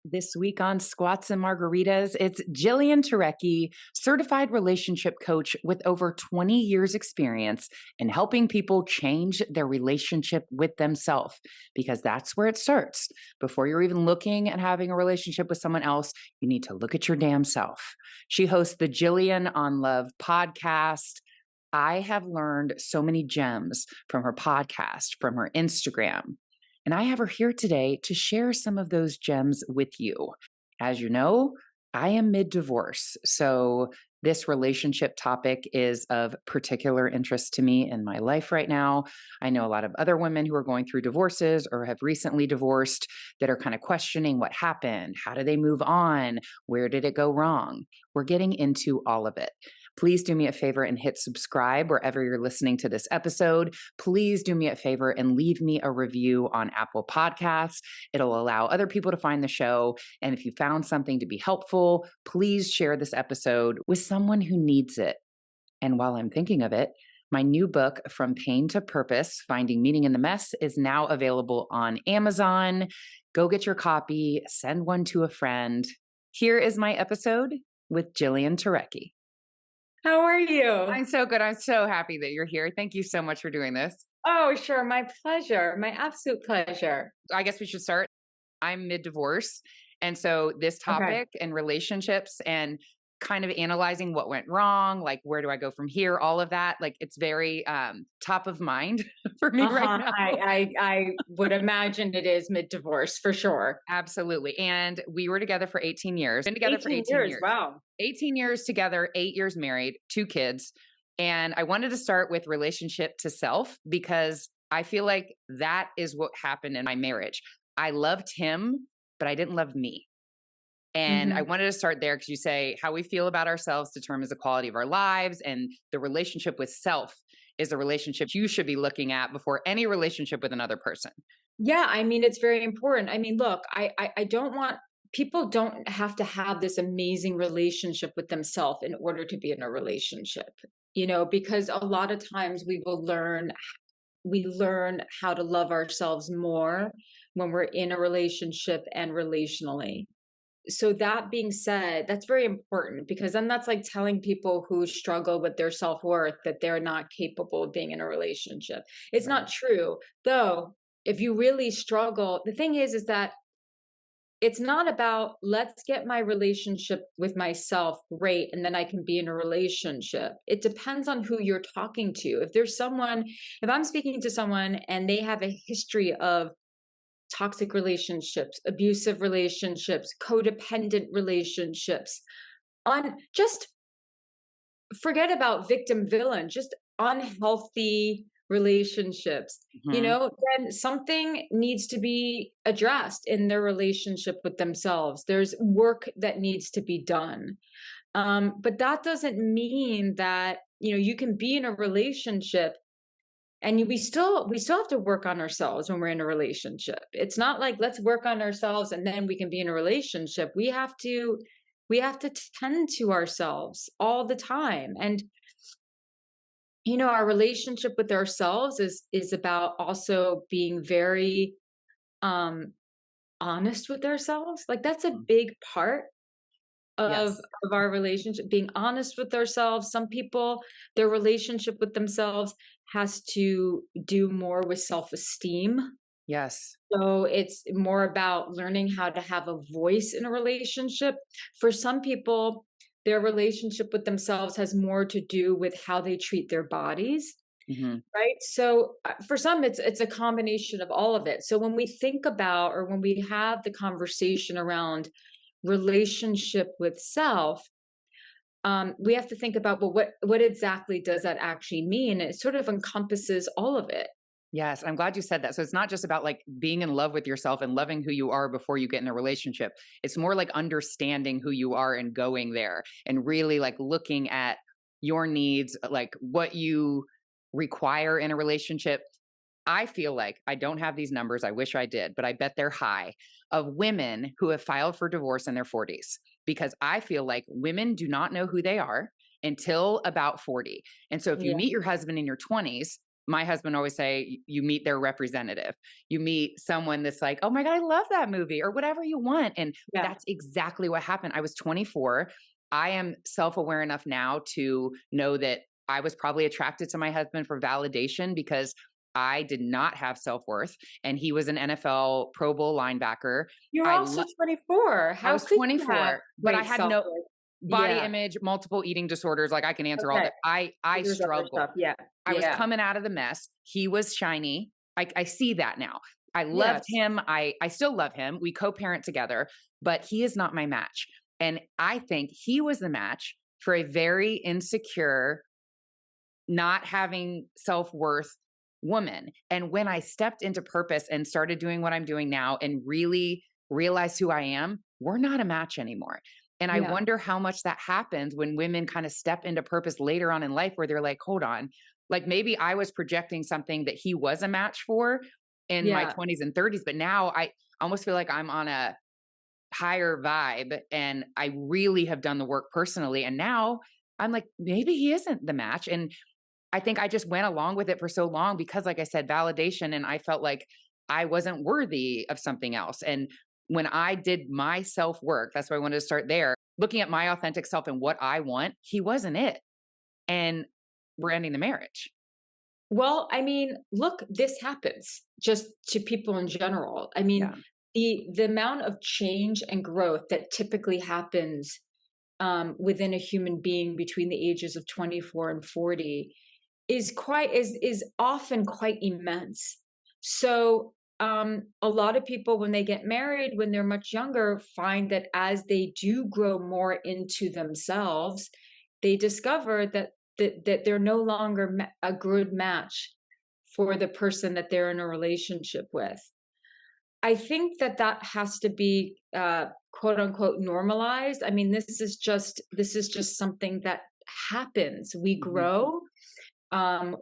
This week on Squats and Margaritas, it's Jillian Turecki, certified relationship coach with over 20 years experience in helping people change their relationship with themselves, because that's where it starts. Before you're even looking at having a relationship with someone else, you need to look at your damn self. She hosts the Jillian on Love podcast. I have learned so many gems from her podcast, from her Instagram. And I have her here today to share some of those gems with you. As you know, I am mid divorce. So, this relationship topic is of particular interest to me in my life right now. I know a lot of other women who are going through divorces or have recently divorced that are kind of questioning what happened. How do they move on? Where did it go wrong? We're getting into all of it. Please do me a favor and hit subscribe wherever you're listening to this episode. Please do me a favor and leave me a review on Apple Podcasts. It'll allow other people to find the show. And if you found something to be helpful, please share this episode with someone who needs it. And while I'm thinking of it, my new book, From Pain to Purpose, Finding Meaning in the Mess, is now available on Amazon. Go get your copy, send one to a friend. Here is my episode with Jillian Turecki. How are you? I'm so good. I'm so happy that you're here. Thank you so much for doing this. Oh, sure. My pleasure. My absolute pleasure. I guess we should start. I'm mid divorce. And so this Okay. topic and relationships and kind of analyzing what went wrong, like where do I go from here, all of that, like it's very top of mind for me right Uh-huh. now. I would imagine it is mid-divorce for sure. Absolutely. And we were together for 18 years. Been together for 18 years. Wow. 18 years together, 8 years married, 2 kids. And I wanted to start with relationship to self because I feel like that is what happened in my marriage. I loved him, but I didn't love me. And I Hmm. wanted to start there because you say how we feel about ourselves determines the quality of our lives. And the relationship with self is the relationship you should be looking at before any relationship with another person. Yeah, I mean, it's very important. I mean, look, I don't want people don't have to have this amazing relationship with themselves in order to be in a relationship, because a lot of times we learn how to love ourselves more when we're in a relationship and relationally. So that being said, that's very important because then that's like telling people who struggle with their self-worth that they're not capable of being in a relationship. It's Right. not true. Though, if you really struggle, the thing is that it's not about let's get my relationship with myself great and then I can be in a relationship. It depends on who you're talking to. If I'm speaking to someone and they have a history of toxic relationships, abusive relationships, codependent relationships, on just forget about victim villain, just unhealthy relationships, Mhm. then something needs to be addressed in their relationship with themselves. There's work that needs to be done. But that doesn't mean that, you can be in a relationship and we still have to work on ourselves when we're in a relationship. It's not like let's work on ourselves and then we can be in a relationship. We have to tend to ourselves all the time. And our relationship with ourselves is about also being very um honest with ourselves. Like that's a Mhm. big part of Yes. of our relationship, being honest with ourselves. Some people, their relationship with themselves has to do more with self-esteem. Yes. So it's more about learning how to have a voice in a relationship. For some people, their relationship with themselves has more to do with how they treat their bodies, Mhm. right? So for some, it's a combination of all of it. So when we think about or when we have the conversation around relationship with self, we have to think about, well, what exactly does that actually mean? It sort of encompasses all of it. Yes, I'm glad you said that. So it's not just about like being in love with yourself and loving who you are before you get in a relationship. It's more like understanding who you are and going there and really like looking at your needs, like what you require in a relationship. I feel like I don't have these numbers. I wish I did, but I bet they're high of women who have filed for divorce in their 40s because I feel like women do not know who they are until about 40. And so if you Yeah. meet your husband in your 20s, my husband always say, you meet their representative. You meet someone that's like, oh my God, I love that movie or whatever you want. And Yeah. that's exactly what happened. I was 24. I am self aware enough now to know that I was probably attracted to my husband for validation because I did not have self worth. And he was an NFL Pro Bowl linebacker. You're I, also lo- 24. I How was could you have 24, but I great had no self-worth? body Yeah. image, multiple eating disorders. Like I can answer all Okay. that. I There's other struggled. stuff. Yeah. I was Yeah. coming out of the mess. He was shiny. I see that now. I loved Yes. him. I still love him. We co-parent together, but he is not my match. And I think he was the match for a very insecure, not having self-worth woman. And when I stepped into purpose and started doing what I'm doing now and really realized who I am, we're not a match anymore. And I Yeah. wonder how much that happens when women kind of step into purpose later on in life where they're like, hold on, like maybe I was projecting something that he was a match for in my Yeah. 20s and 30s, but now I almost feel like I'm on a higher vibe and I really have done the work personally. And now I'm like, maybe he isn't the match. And I think I just went along with it for so long because, like I said, validation. And I felt like I wasn't worthy of something else. And when I did my self work, that's why I wanted to start there, looking at my authentic self and what I want, he wasn't it. And we're ending the marriage. Well, I mean, look, this happens just to people in general. I mean, Yeah. the amount of change and growth that typically happens within a human being between the ages of 24 and 40 is often quite immense. So a lot of people when they get married when they're much younger find that as they do grow more into themselves, they discover that they're no longer a good match for the person that they're in a relationship with. I think that that has to be quote unquote normalized. I mean, this is just something that happens. We Mhm. grow,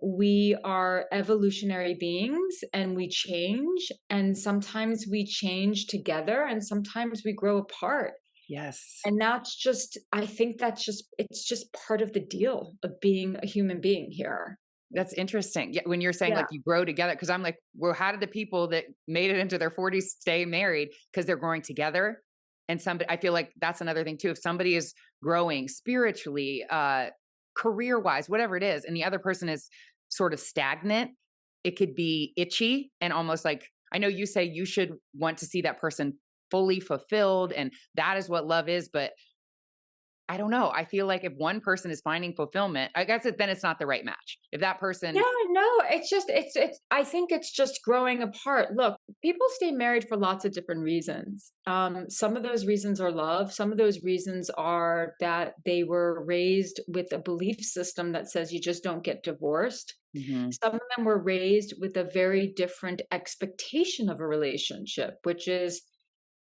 we are evolutionary beings and we change, and sometimes we change together and sometimes we grow apart. Yes. And that's just, I think that's just, it's just part of the deal of being a human being here. That's interesting. Yeah, when you're saying Yeah. like you grow together, because I'm like, well, how did the people that made it into their 40s stay married? Because they're growing together. And somebody, I feel like that's another thing too. If somebody is growing spiritually, career wise, whatever it is, and the other person is sort of stagnant, it could be itchy and almost like, I know you say you should want to see that person fully fulfilled, and that is what love is. But I don't know. I feel like if one person is finding fulfillment, I guess then it's not the right match. If that Yeah, person, no, it's I think it's just growing apart. Look, people stay married for lots of different reasons. Some of those reasons are love. Some of those reasons are that they were raised with a belief system that says you just don't get divorced. Mhm. Some of them were raised with a very different expectation of a relationship, which is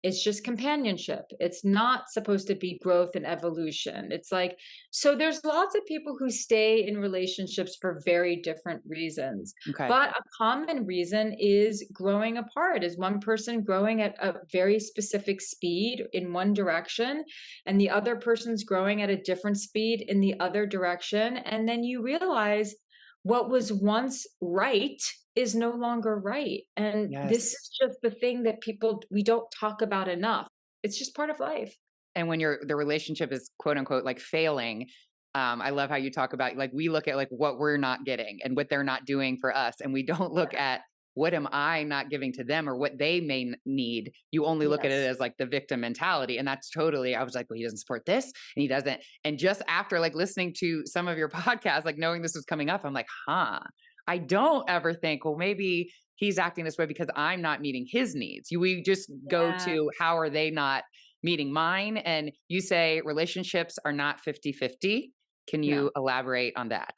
it's just companionship. It's not supposed to be growth and evolution. It's like, so there's lots of people who stay in relationships for very different reasons. Okay. But a common reason is growing apart, is one person growing at a very specific speed in one direction, and the other person's growing at a different speed in the other direction. And then you realize what was once right is no longer right. And this Yes. is just the thing that people we don't talk about enough. It's just part of life. And when the relationship is quote unquote like failing, I love how you talk about like we look at like what we're not getting and what they're not doing for us, and we don't look at what am I not giving to them or what they may need. You only look at it Yes. as like the victim mentality, and that's totally. I was like, well, he doesn't support this, and he doesn't. And just after like listening to some of your podcasts, like knowing this was coming up, I'm like, huh. I don't ever think, well, maybe he's acting this way because I'm not meeting his needs. We just go Yeah. to how are they not meeting mine? And you say relationships are not 50-50. Can No. you elaborate on that?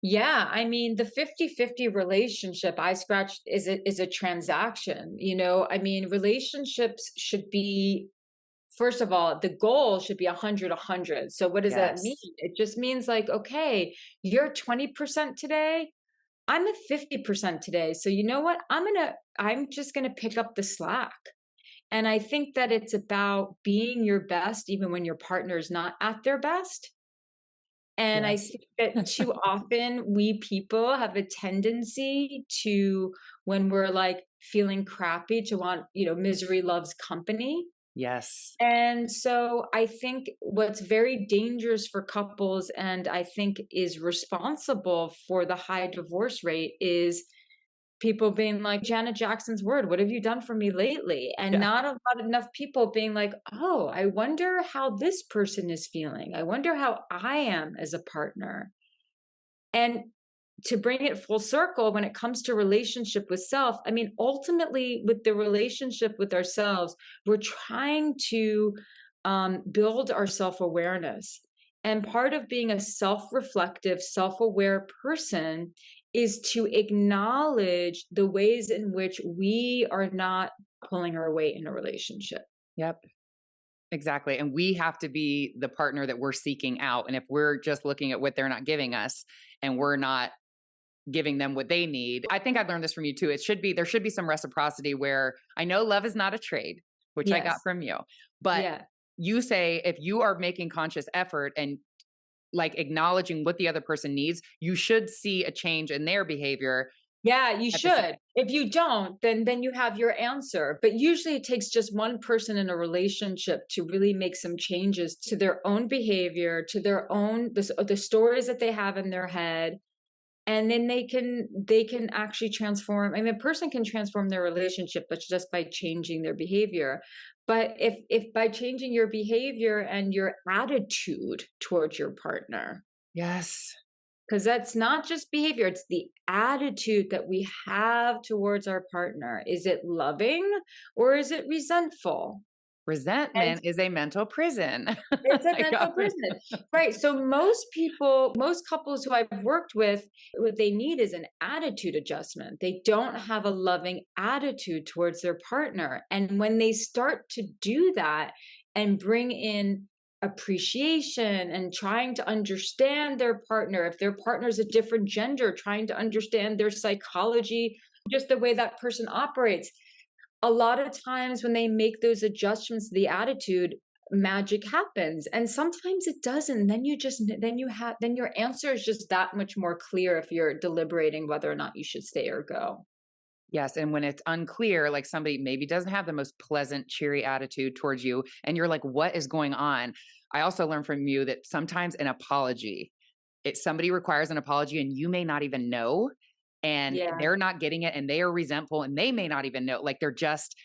Yeah, I mean, the 50-50 relationship I scratched is a transaction, you know? I mean, relationships should be first of all, the goal should be 100-100. So what does that mean? Yes. It just means like, okay, you're 20% today, I'm at 50% today. So you know what? I'm just going to pick up the slack. And I think that it's about being your best even when your partner is not at their best. And I Yes. think that too often we people have a tendency to, when we're like feeling crappy, to want, misery loves company. Yes. And so I think what's very dangerous for couples, and I think is responsible for the high divorce rate, is people being like Janet Jackson's word, "What have you done for me lately?" And Yeah. not a lot enough people being like, "Oh, I wonder how this person is feeling. I wonder how I am as a partner." And to bring it full circle, when it comes to relationship with self, I mean, ultimately, with the relationship with ourselves, we're trying to build our self awareness. And part of being a self reflective, self aware person is to acknowledge the ways in which we are not pulling our weight in a relationship. Yep. Exactly. And we have to be the partner that we're seeking out. And if we're just looking at what they're not giving us and we're not giving them what they need, I think I learned this from you too. There should be some reciprocity where I know love is not a trade, which I got Yes. from you. But Yeah. you say if you are making conscious effort and like acknowledging what the other person needs, you should see a change in their behavior Yeah, you at the same. should. If you don't, then you have your answer. But usually it takes just one person in a relationship to really make some changes to their own behavior, to their own the stories that they have in their head, and then they can actually transform. I mean, a person can transform their relationship, but just by changing their behavior. But if by changing your behavior and your attitude towards your partner, Yes. because that's not just behavior, it's the attitude that we have towards our partner. Is it loving or is it resentful? And Resentment is a mental prison. it's a I mental got it. prison. Right. So most people, most couples who I've worked with, what they need is an attitude adjustment. They don't have a loving attitude towards their partner. And when they start to do that and bring in appreciation and trying to understand their partner, if their partner's a different gender, trying to understand their psychology, just the way that person operates, a lot of times when they make those adjustments to the attitude, magic happens. And sometimes it doesn't. Then your answer is just that much more clear if you're deliberating whether or not you should stay or go. Yes, and when it's unclear, like somebody maybe doesn't have the most pleasant, cheery attitude towards you, and you're like, "What is going on?" I also learned from you that sometimes an apology, somebody requires an apology and you may not even know, and Yeah. they're not getting it and they are resentful and they may not even know. Like they're just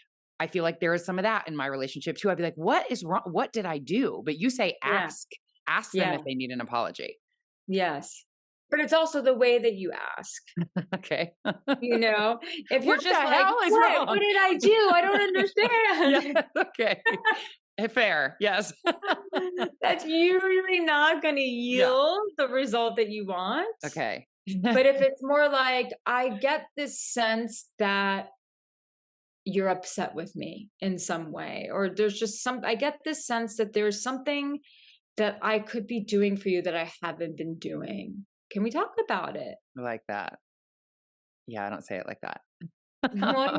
I feel like there is some of that in my relationship too. I'd be like, "What is wrong? What did I do?" But you say Yeah. ask. Ask them Yeah. if they need an apology. Yes. But it's also the way that you ask. Okay. You know, if you're What the just like, hell is what wrong? did I do? I don't Yeah, understand. okay. Fair, yes. That's usually not going to Yeah, yield the result that you want. okay. But if it's more like, I get this sense that you're upset with me in some way, or I get this sense that there's something that I could be doing for you that I haven't been doing. Can we talk about it? I like that. Yeah, I don't say it like that. Well,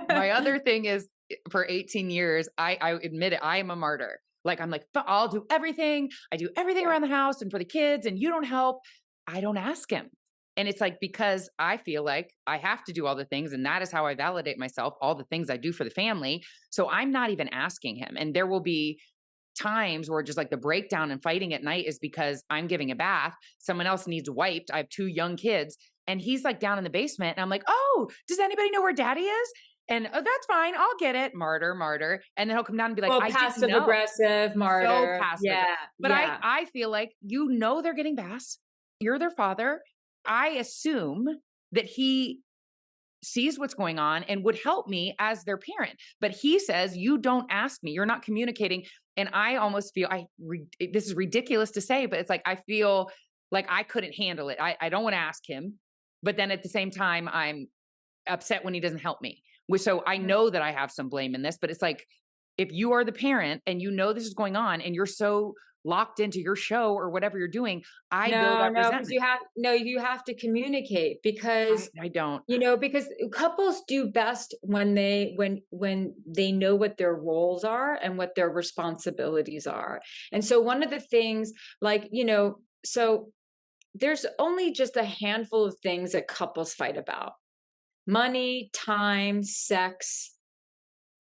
My other thing is for 18 years, I admit it, I am a martyr. Like, I'm like, I'll do everything. I do everything Yeah. around the house and for the kids, and you don't help. I don't ask him. And it's like, because I feel like I have to do all the things, and that is how I validate myself, all the things I do for the family. So I'm not even asking him. And there will be times where just like the breakdown and fighting at night is because I'm giving a bath. Someone else needs wiped. I have two young kids and he's like down in the basement. And I'm like, "Oh, does anybody know where daddy is?" And oh, that's fine. I'll get it. Martyr, martyr. And then he'll come down and be like, Well, "I didn't passive know." aggressive So martyr. passive. Yeah. But Yeah. I feel like, they're getting baths. You're their father. I assume that he sees what's going on and would help me as their parent. But he says, "You don't ask me. You're not communicating." And I almost feel this is ridiculous to say, but it's like I feel like I couldn't handle it. I don't want to ask him, but then at the same time, I'm upset when he doesn't help me. So I know that I have some blame in this, but it's like if you are the parent and you know this is going on and you're so locked into your show or whatever you're doing, I build No, up no, because resentment. you have to communicate, because I don't. because couples do best when they know what their roles are and what their responsibilities are. And so one of the things, like, So there's only just a handful of things that couples fight about: money, time, sex,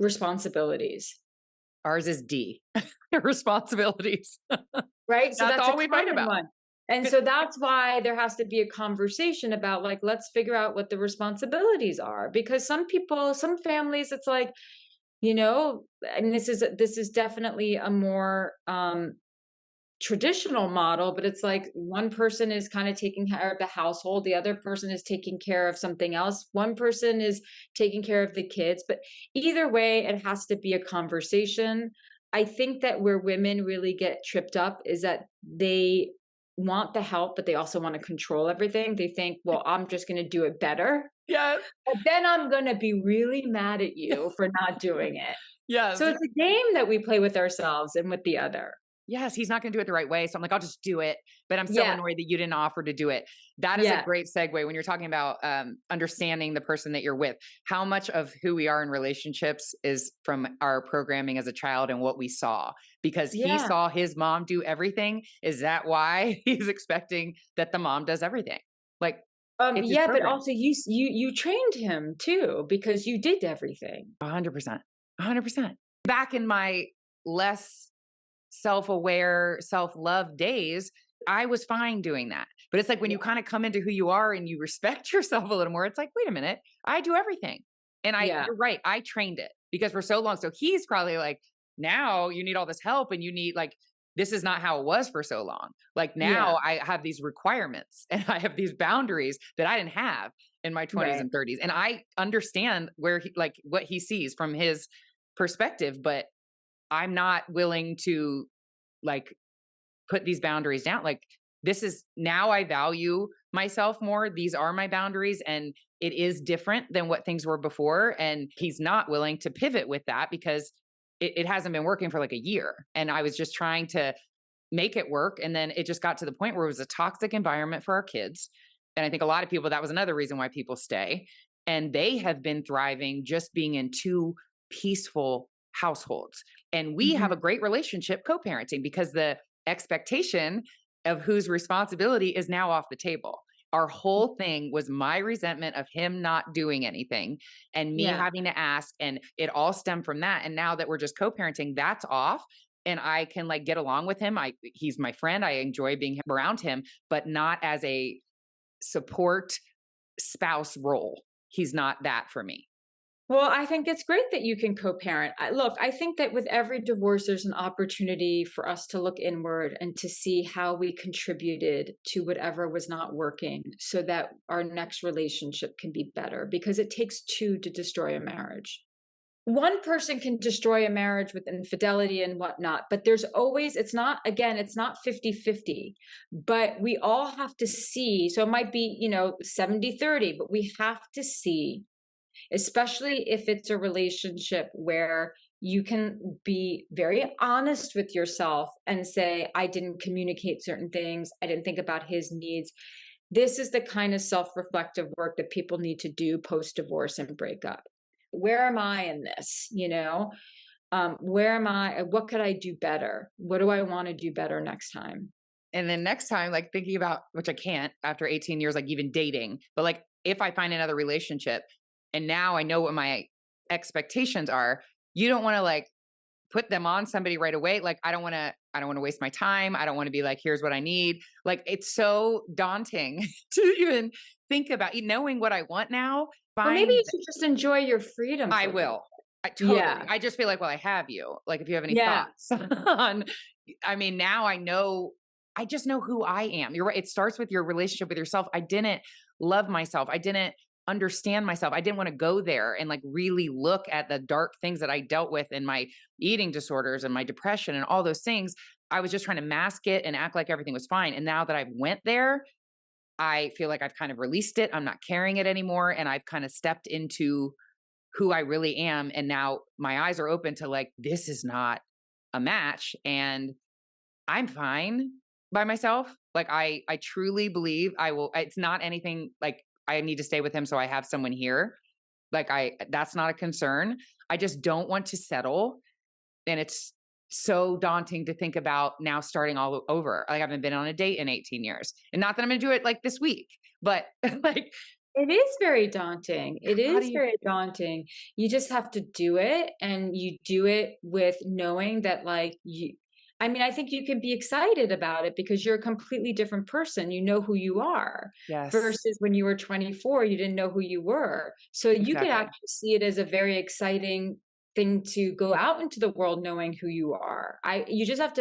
responsibilities. Ours is D, responsibilities. Right? So That's that's a all we fight common about. one. And so that's why there has to be a conversation about, like, let's figure out what the responsibilities are, because some people, some families, it's like, and this is definitely a more traditional model, but it's like one person is kind of taking care of the household, the other person is taking care of something else, one person is taking care of the kids. But either way, it has to be a conversation. I think that where women really get tripped up is that they want the help, but they also want to control everything. They think, well, I'm just going to do it better, Yes. but then I'm going to be really mad at you for not doing it. Yes. So it's a game that we play with ourselves and with the other. Yes, he's not gonna do it the right way, so I'm like, "I'll just do it," but I'm so Yeah. annoyed that you didn't offer to do it. That is a Yeah. great segue when you're talking about, understanding the person that you're with. How much of who we are in relationships is from our programming as a child and what we saw? Because he Yeah. saw his mom do everything, is that why he's expecting that the mom does everything? Like, it's his Yeah, but program. also you trained him too because you did everything. 100%. 100%. Back in my less self-aware, self-love days, I was fine doing that. But it's like when Yeah. you kind of come into who you are and you respect yourself a little more, it's like, wait a minute, I do everything. And Yeah. you're right, I trained it because for so long. So he's probably like, now you need all this help and you need like, this is not how it was for so long. Like Yeah. now I have these requirements and I have these boundaries that I didn't have in my 20s Right. and 30s. And I understand where he, like what he sees from his perspective, but I'm not willing to like put these boundaries down. Like this is now I value myself more. These are my boundaries and it is different than what things were before. And he's not willing to pivot with that because it hasn't been working for like a year. And I was just trying to make it work. And then it just got to the point where it was a toxic environment for our kids. And I think a lot of people, that was another reason why people stay. And they have been thriving just being in two peaceful households. And we have a Mhm. great relationship co parenting because the expectation of whose responsibility is now off the table. Our whole thing was my resentment of him not doing anything and me Yeah. having to ask. And it all stemmed from that. And now that we're just co parenting, that's off and I can like get along with him. He's my friend. I enjoy being around him, but not as a support spouse role. He's not that for me. Well, I think it's great that you can co-parent. Look, I think that with every divorce, there's an opportunity for us to look inward and to see how we contributed to whatever was not working so that our next relationship can be better, because it takes two to destroy a marriage. One person can destroy a marriage with infidelity and whatnot, but there's always, it's not, again, it's not 50-50, but we all have to see. So it might be, 70-30, but we have to see, especially if it's a relationship where you can be very honest with yourself and say, I didn't communicate certain things, I didn't think about his needs. This is the kind of self-reflective work that people need to do post divorce and breakup. Where am I in this? Where am I? What could I do better? What do I want to do better next time? And then next time, like thinking about, which I can't after 18 years, like even dating, but like if I find another relationship and now I know what my expectations are, you don't want to like put them on somebody right away. Like I don't want to waste my time. I don't want to be like, here's what I need. Like it's so daunting to even think about knowing what I want now. Well, maybe Find you should just enjoy your freedom I for a little. will. I totally. Yeah. I just feel like, well, I have you. Like if you have any Yeah. thoughts on I mean, now I know I just know who I am. You're right. It starts with your relationship with yourself. I didn't love myself. I didn't understand myself. I didn't want to go there and like really look at the dark things that I dealt with in my eating disorders and my depression and all those things. I was just trying to mask it and act like everything was fine. And now that I went there, I feel like I've kind of released it. I'm not carrying it anymore. And I've kind of stepped into who I really am. And now my eyes are open to like, this is not a match. And I'm fine by myself. Like I truly believe I will, it's not anything like I need to stay with him. So I have someone here. Like that's not a concern. I just don't want to settle. And it's so daunting to think about now starting all over. Like, I haven't been on a date in 18 years. And not that I'm going to do it like this week, but like, It is very daunting. It how do is you, very daunting. You just have to do it, and you do it with knowing that, like, I mean, I think you can be excited about it because you're a completely different person. You know who you are yes, versus when you were 24, you didn't know who you were. So you could exactly. actually see it as a very exciting thing to go out into the world knowing who you are. You just have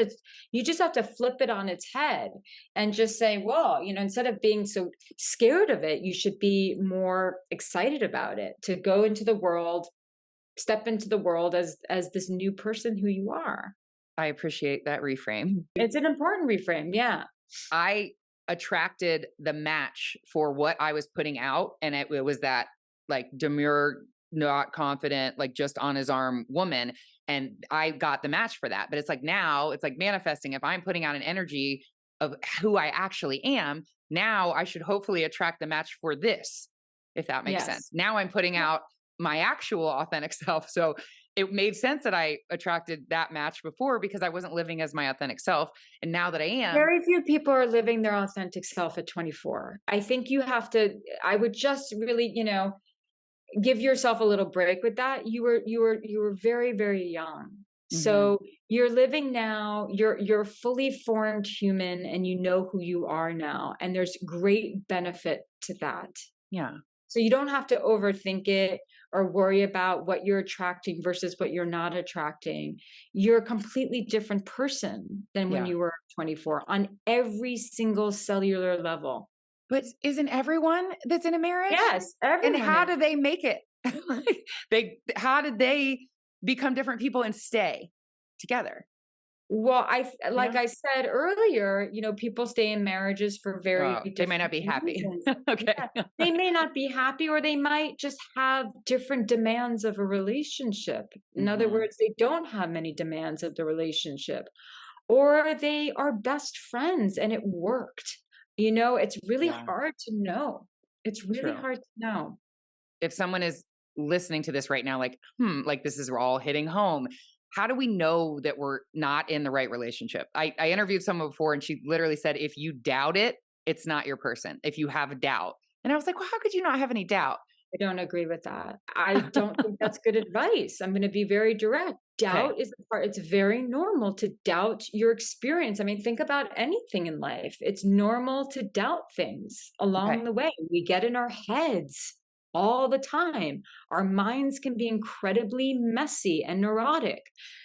to flip it on its head and just say, well, instead of being so scared of it, you should be more excited about it, to go into the world, step into the world as this new person who you are. I appreciate that reframe. It's an important reframe. Yeah. I attracted the match for what I was putting out. And it was that like demure, not confident, like just on his arm woman. And I got the match for that. But it's like now it's like manifesting. If I'm putting out an energy of who I actually am, now I should hopefully attract the match for this, if that makes sense. Yes. Now I'm putting Yeah. out my actual authentic self. So it made sense that I attracted that match before because I wasn't living as my authentic self. And now that I am, Very few people are living their authentic self at 24. I think I would just really, give yourself a little break with that. You were very, very young. mhm, So you're living now, you're a fully formed human, and you know who you are now. And there's great benefit to that. yeah, So you don't have to overthink it or worry about what you're attracting versus what you're not attracting. You're a completely different person than when yeah. you were 24 on every single cellular level. But isn't everyone that's in a marriage? Yes, And everyone how is. do they make it? Like, how did they become different people and stay together, Well, you like know? I said earlier, people stay in marriages for very Oh, they might not different be happy. reasons. Okay. Yeah, they may not be happy, or they might just have different demands of a relationship. In other Mhm. words, they don't have many demands of the relationship, or they are best friends and it worked. It's really Yeah, hard to know. It's really true. hard to know. If someone is listening to this right now, like, like this is we're all hitting home. How do we know that we're not in the right relationship? I interviewed someone before and she literally said, if you doubt it, it's not your person. If you have a doubt. And I was like, well, how could you not have any doubt? I don't agree with that. I don't think that's good advice. I'm gonna be very direct. Okay. Doubt is a part, it's very normal to doubt your experience. I mean, think about anything in life. It's normal to doubt things along Okay. the way. We get in our heads all the time. Our minds can be incredibly messy and neurotic.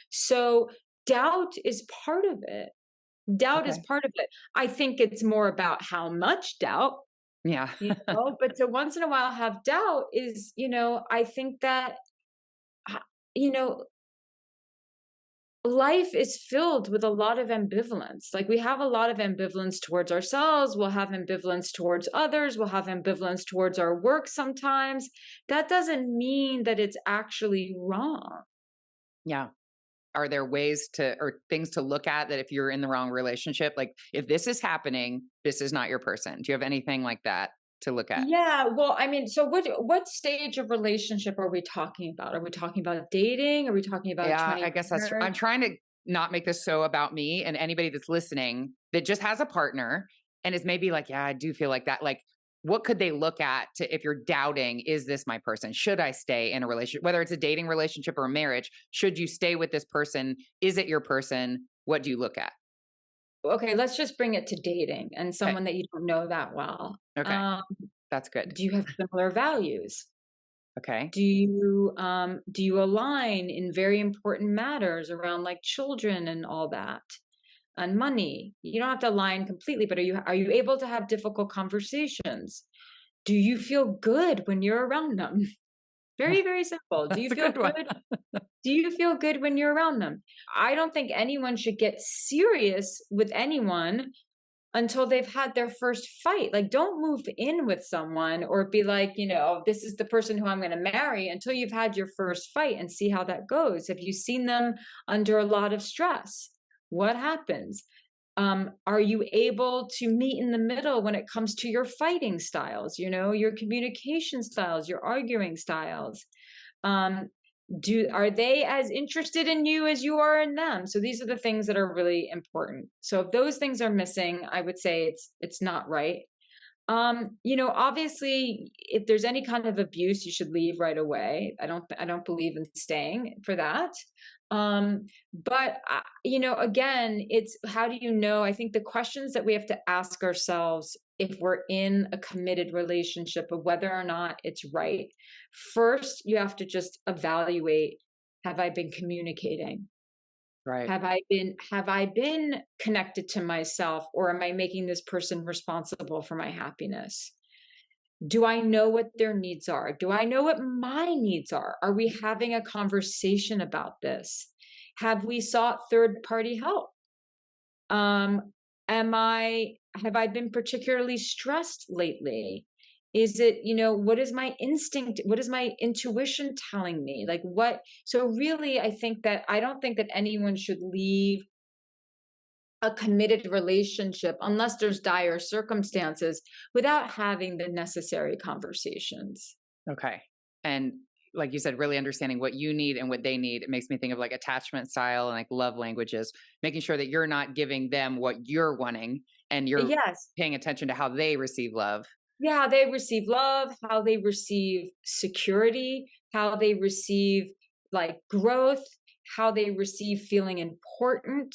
So doubt is part of it. Doubt is Okay. part of it. I think it's more about how much doubt. Yeah. But to once in a while have doubt is, I think that, h you know, life is filled with a lot of ambivalence. Like, we have a lot of ambivalence towards ourselves, we'll have ambivalence towards others, we'll have ambivalence towards our work sometimes. That doesn't mean that it's actually wrong. Yeah. Are there ways to or things to look at that if you're in the wrong relationship, like if this is happening, this is not your person? Do you have anything like that to look at? Yeah, well, I mean, so what stage of relationship are we talking about? Are we talking about dating? Are we talking about Yeah, 20 I guess that's years? I'm trying to not make this so about me and anybody that's listening that just has a partner and is maybe like, yeah, I do feel like that. Like, what could they look at to if you're doubting, is this my person? Should I stay in a relationship? Whether it's a dating relationship or a marriage, should you stay with this person? Is it your person? What do you look at? Okay, let's just bring it to dating and Okay. someone that you don't know that well. Okay. That's good. Do you have similar values? Okay. Do you align in very important matters around, like, children and all that, and money? You don't have to align completely, but are you able to have difficult conversations? Do you feel good when you're around them? Very, very simple. Do you That's a feel good one. good? Do you feel good when you're around them? I don't think anyone should get serious with anyone until they've had their first fight. Like, don't move in with someone or be like, this is the person who I'm going to marry until you've had your first fight and see how that goes. Have you seen them under a lot of stress? What happens? Are you able to meet in the middle when it comes to your fighting styles, your communication styles, your arguing styles? Um, Are they as interested in you as you are in them? So these are the things that are really important. So if those things are missing, I would say it's not right. Obviously, if there's any kind of abuse, you should leave right away. I don't believe in staying for that. Again, it's how do you know? I think the questions that we have to ask ourselves if we're in a committed relationship of whether or not it's right. First, you have to just evaluate, have I been communicating? Right. Have I been connected to myself, or am I making this person responsible for my happiness? Do I know what their needs are? Do I know what my needs are we having a conversation about this? Have we sought third party help? Um, am I have I been particularly stressed lately? Is it, what is my instinct? What is my intuition telling me? Like what? So really, I don't think that anyone should leave a committed relationship unless there's dire circumstances without having the necessary conversations. Okay. And like you said, really understanding what you need and what they need. It makes me think of like attachment style and like love languages, making sure that you're not giving them what you're wanting and you're Yes. paying attention to how they receive love. Yeah, how they receive love, how they receive security, how they receive like growth, how they receive feeling important.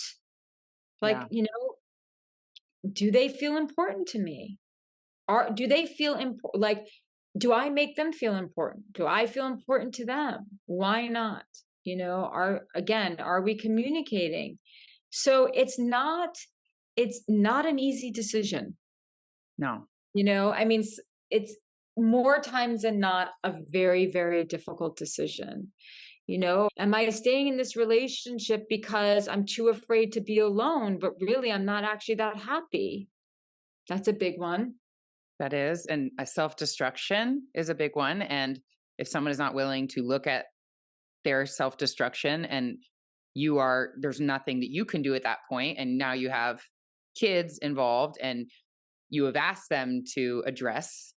Like, Yeah. do they feel important to me? Do they feel like, do I make them feel important? Do I feel important to them? Why not? Are we communicating? So it's not an easy decision. No. I mean, it's more times than not a very, very difficult decision. Am I staying in this relationship because I'm too afraid to be alone, but really I'm not actually that happy? That's a big one. That is. And a self destruction is a big one. And if someone is not willing to look at their self destruction and there's nothing that you can do at that point, and now you have kids involved and you have asked them to address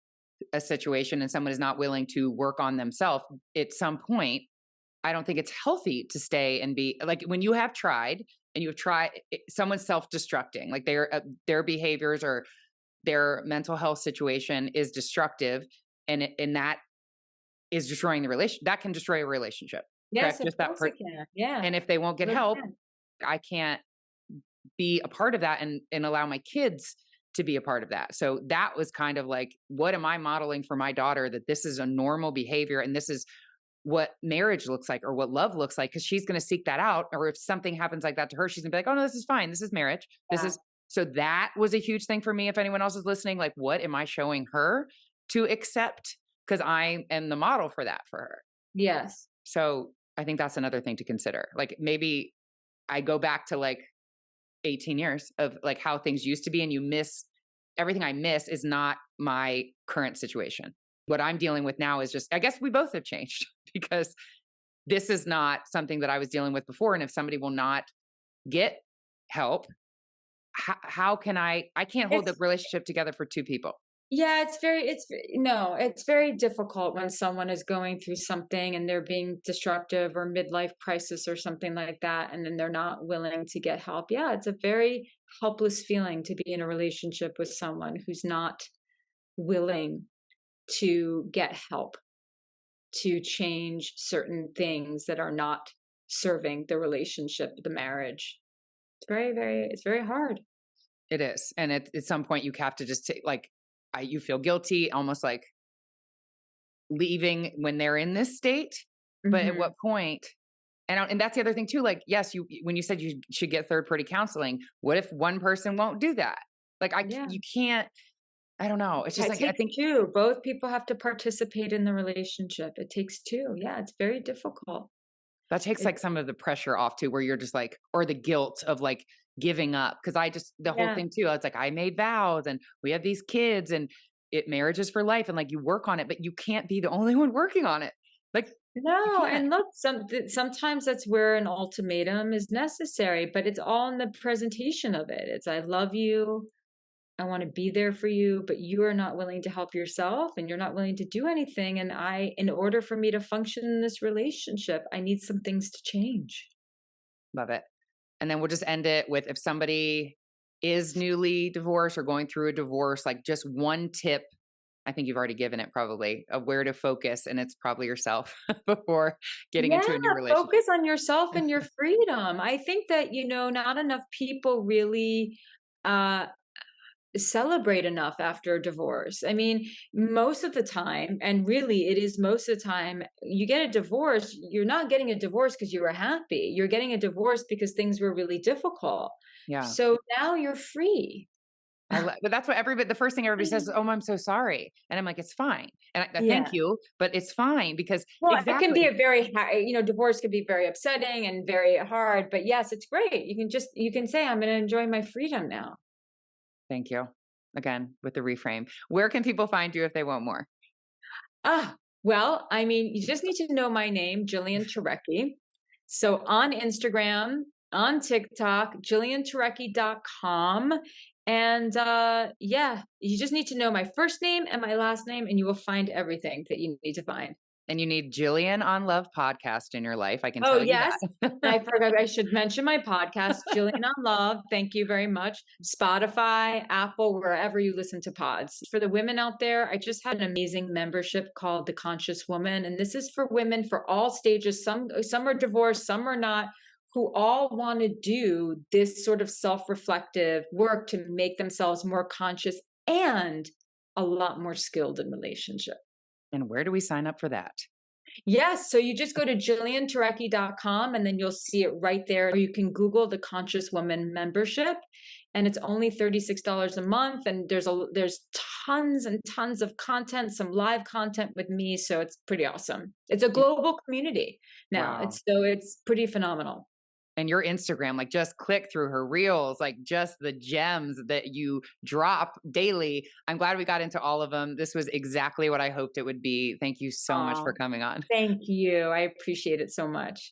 a situation and someone is not willing to work on themselves at some point, I don't think it's healthy to stay and be like when you have tried and you've tried someone's self-destructing, like their behaviors or their mental health situation is destructive and that is destroying the relation that can destroy a relationship. Yes, Correct? of Just that course it can. Yeah, and if they won't get really help, can. I can't be a part of that and allow my kids to be a part of that. So that was kind of like, what am I modeling for my daughter that this is a normal behavior and this is what marriage looks like or what love looks like? Because she's going to seek that out. Or if something happens like that to her, she's going to be like, oh, no, this is fine. This is marriage. This Yeah. is so that was a huge thing for me. If anyone else is listening, like, what am I showing her to accept? Because I am the model for that for her. Yes. So I think that's another thing to consider. Like maybe I go back to like 18 years of like how things used to be and you miss everything I miss is not my current situation. What I'm dealing with now is just I guess we both have changed because this is not something that I was dealing with before and if somebody will not get help, how can I can't hold the It's relationship together for two people. Yeah, no, it's very difficult when someone is going through something and they're being destructive or midlife crisis or something like that, and then they're not willing to get help. Yeah, it's a very helpless feeling to be in a relationship with someone who's not willing to get help to change certain things that are not serving the relationship, the marriage. It's very hard. It is. And at some point you have to just take like you feel guilty almost like leaving when they're in this state. But at Mhm. what point and that's the other thing too, like, yes, when you said you should get third party counseling, what if one person won't do that? Like, Yeah. you can't, I don't know. It's just It like, I takes think 2. Both people have to participate in the relationship. It takes 2. Yeah, it's very difficult. that takes It like some of the pressure off too, where you're just like, or the guilt of like giving up. Cause the whole Yeah. thing too, it's like, I made vows and we have these kids and marriage is for life. And like, you work on it, but you can't be the only one working on it. Like, you No, can't. and look, sometimes that's where an ultimatum is necessary, but it's all in the presentation of it. It's, "I love you. I want to be there for you, but you are not willing to help yourself and you're not willing to do anything. And in order for me to function in this relationship, I need some things to change. Love it. And then we'll just end it with, if somebody is newly divorced or going through a divorce, like just one tip. I think you've already given it probably, of where to focus, and it's probably yourself before getting Yeah, into a new relationship. focus on yourself and your freedom. I think that, not enough people really uh celebrate enough after a divorce. I mean, most of the time, and really it is most of the time, you get a divorce, you're not getting a divorce because you were happy. You're getting a divorce because things were really difficult. Yeah. So now you're free. But that's what everybody, the first thing everybody says is, "Oh, I'm so sorry." And I'm like, "It's fine." And I thank Yeah. you, but it's fine because Well, it can be exactly. a very divorce can be very upsetting and very hard, but yes, it's great. You can say, I'm going to enjoy my freedom now. Thank you. Again, with the reframe. Where can people find you if they want more? Well, I mean, you just need to know my name, Jillian Turecki. So on Instagram, on TikTok, jillianturecki.com. And yeah, you just need to know my first name and my last name, and you will find everything that you need to find. And you need Jillian on Love podcast in your life, I can Oh, tell you yes. And that. I forgot I should mention my podcast, Jillian on Love. Thank you very much. Spotify, Apple, wherever you listen to pods. For the women out there, I just had an amazing membership called The Conscious Woman. And this is for women for all stages. Some are divorced, some are not, who all want to do this sort of self-reflective work to make themselves more conscious and a lot more skilled in relationship. And where do we sign up for that? Yes, so you just go to jillianturecki.com and then you'll see it right there. Or you can Google the Conscious Woman membership and it's only $36 a month and there's tons and tons of content, some live content with me, so it's pretty awesome. It's a And global community now. wow. It's pretty phenomenal. And your Instagram, like just click through her reels, like just the gems that you drop daily. I'm glad we got into all of them. This was exactly what I hoped it would be. Thank you so much for Oh, coming on. thank you. I appreciate it so much.